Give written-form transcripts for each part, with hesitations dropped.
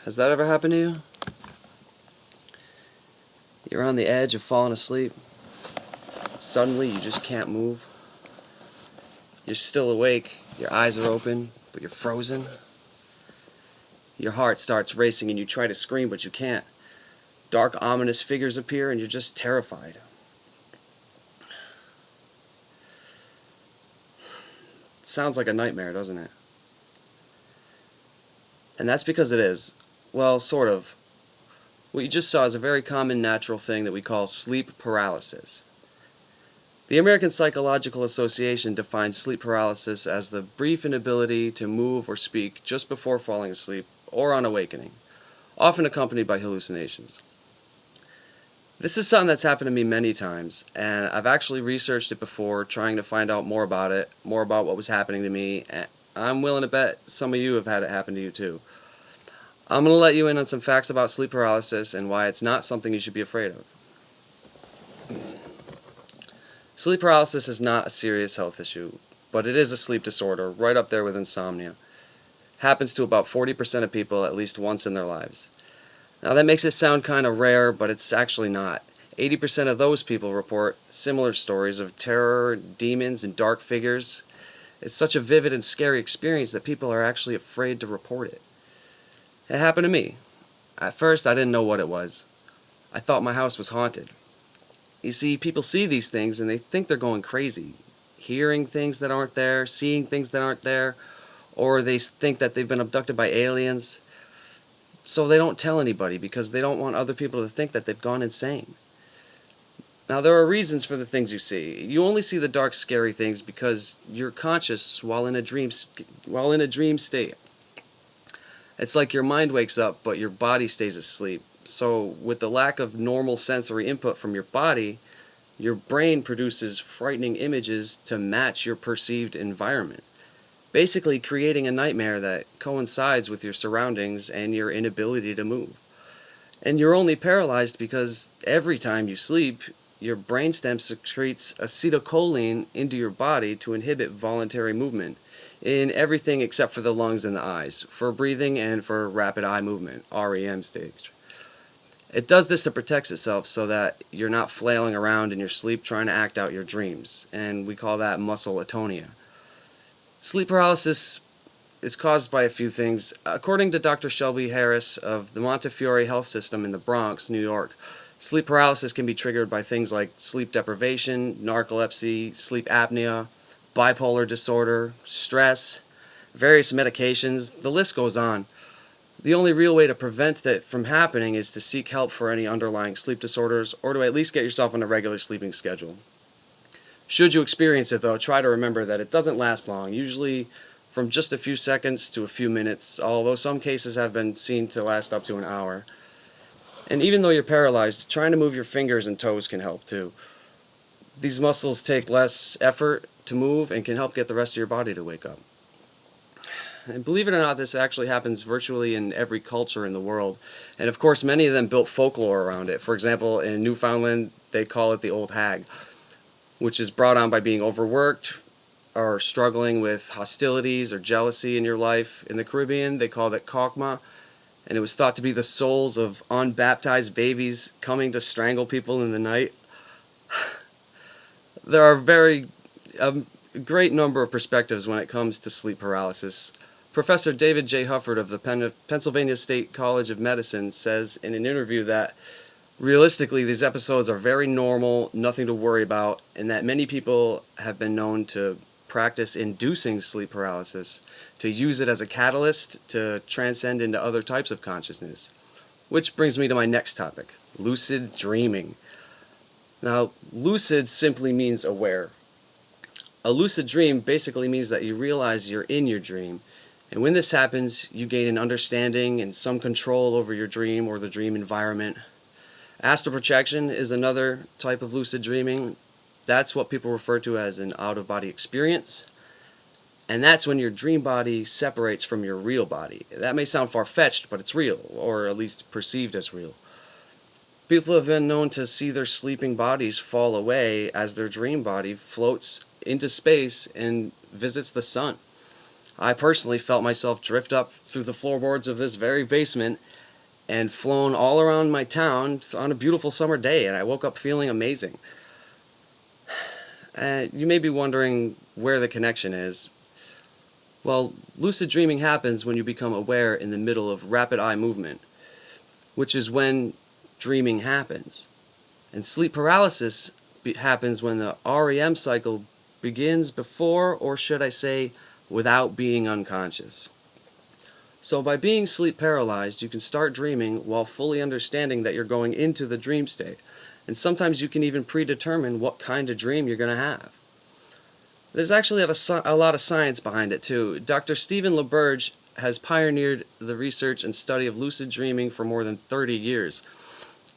Has that ever happened to you? You're on the edge of falling asleep. Suddenly you just can't move. You're still awake, your eyes are open, but you're frozen. Your heart starts racing and you try to scream, but you can't. Dark, ominous figures appear and you're just terrified. It sounds like a nightmare, doesn't it? And that's because it is. Well, sort of. What you just saw is a very common natural thing that we call sleep paralysis. The American Psychological Association defines sleep paralysis as the brief inability to move or speak just before falling asleep or on awakening, often accompanied by hallucinations. This is something that's happened to me many times, and I've actually researched it before, trying to find out more about it, more about what was happening to me, and I'm willing to bet some of you have had it happen to you too. I'm going to let you in on some facts about sleep paralysis and why it's not something you should be afraid of. Sleep paralysis is not a serious health issue, but it is a sleep disorder, right up there with insomnia. Happens to about 40% of people at least once in their lives. Now that makes it sound kind of rare, but it's actually not. 80% of those people report similar stories of terror, demons, and dark figures. It's such a vivid and scary experience that people are actually afraid to report it. It happened to me. At first, I didn't know what it was. I thought my house was haunted. You see, people see these things and they think they're going crazy. Hearing things that aren't there, seeing things that aren't there, or they think that they've been abducted by aliens. So they don't tell anybody because they don't want other people to think that they've gone insane. Now, there are reasons for the things you see. You only see the dark, scary things because you're conscious while in a dream state. It's like your mind wakes up, but your body stays asleep. So, with the lack of normal sensory input from your body, your brain produces frightening images to match your perceived environment, basically creating a nightmare that coincides with your surroundings and your inability to move. And you're only paralyzed because every time you sleep, your brainstem secretes acetylcholine into your body to inhibit voluntary movement in everything except for the lungs and the eyes, for breathing and for rapid eye movement, REM stage. It does this to protect itself so that you're not flailing around in your sleep trying to act out your dreams, and we call that muscle atonia. Sleep paralysis is caused by a few things. According to Dr. Shelby Harris of the Montefiore Health System in the Bronx, New York, sleep paralysis can be triggered by things like sleep deprivation, narcolepsy, sleep apnea, bipolar disorder, stress, various medications. The list goes on. The only real way to prevent that from happening is to seek help for any underlying sleep disorders, or to at least get yourself on a regular sleeping schedule. Should you experience it though, try to remember that it doesn't last long, usually from just a few seconds to a few minutes, although some cases have been seen to last up to an hour. And even though you're paralyzed, trying to move your fingers and toes can help too. These muscles take less effort to move and can help get the rest of your body to wake up. And believe it or not, this actually happens virtually in every culture in the world. And of course, many of them built folklore around it. For example, in Newfoundland, they call it the old hag, which is brought on by being overworked or struggling with hostilities or jealousy in your life. In the Caribbean, they called it Kokma, and it was thought to be the souls of unbaptized babies coming to strangle people in the night. There are a great number of perspectives when it comes to sleep paralysis. Professor David J. Hufford of the Pennsylvania State College of Medicine says in an interview that realistically these episodes are very normal, nothing to worry about, and that many people have been known to practice inducing sleep paralysis, to use it as a catalyst to transcend into other types of consciousness. Which brings me to my next topic, lucid dreaming. Now, lucid simply means aware. A lucid dream basically means that you realize you're in your dream, and when this happens, you gain an understanding and some control over your dream or the dream environment. Astral projection is another type of lucid dreaming. That's what people refer to as an out-of-body experience, and that's when your dream body separates from your real body. That may sound far-fetched, but it's real, or at least perceived as real. People have been known to see their sleeping bodies fall away as their dream body floats into space and visits the sun. I personally felt myself drift up through the floorboards of this very basement and flown all around my town on a beautiful summer day, and I woke up feeling amazing. You may be wondering where the connection is. Well, lucid dreaming happens when you become aware in the middle of rapid eye movement, which is when dreaming happens. And sleep paralysis happens when the REM cycle begins before, or should I say, without being unconscious. So by being sleep paralyzed, you can start dreaming while fully understanding that you're going into the dream state. And sometimes you can even predetermine what kind of dream you're going to have. There's actually a lot of science behind it too. Dr. Stephen LaBerge has pioneered the research and study of lucid dreaming for more than 30 years.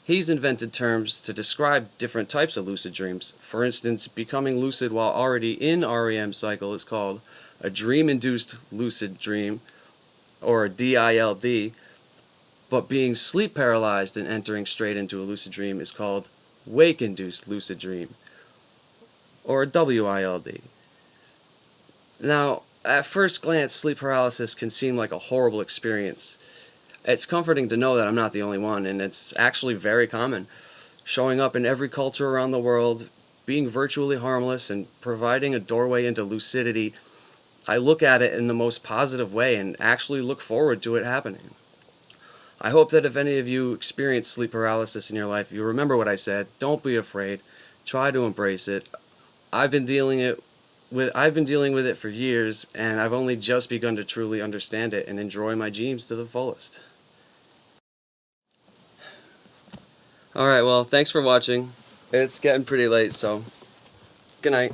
He's invented terms to describe different types of lucid dreams. For instance, becoming lucid while already in REM cycle is called a dream-induced lucid dream, or a DILD, but being sleep paralyzed and entering straight into a lucid dream is called wake-induced lucid dream, or a WILD. Now, at first glance, sleep paralysis can seem like a horrible experience. It's comforting to know that I'm not the only one, and it's actually very common, showing up in every culture around the world, being virtually harmless, and providing a doorway into lucidity. I look at it in the most positive way and actually look forward to it happening. I hope that if any of you experience sleep paralysis in your life, you remember what I said. Don't be afraid. Try to embrace it. I've been dealing with it for years, and I've only just begun to truly understand it and enjoy my dreams to the fullest. Alright, well, thanks for watching. It's getting pretty late, so good night.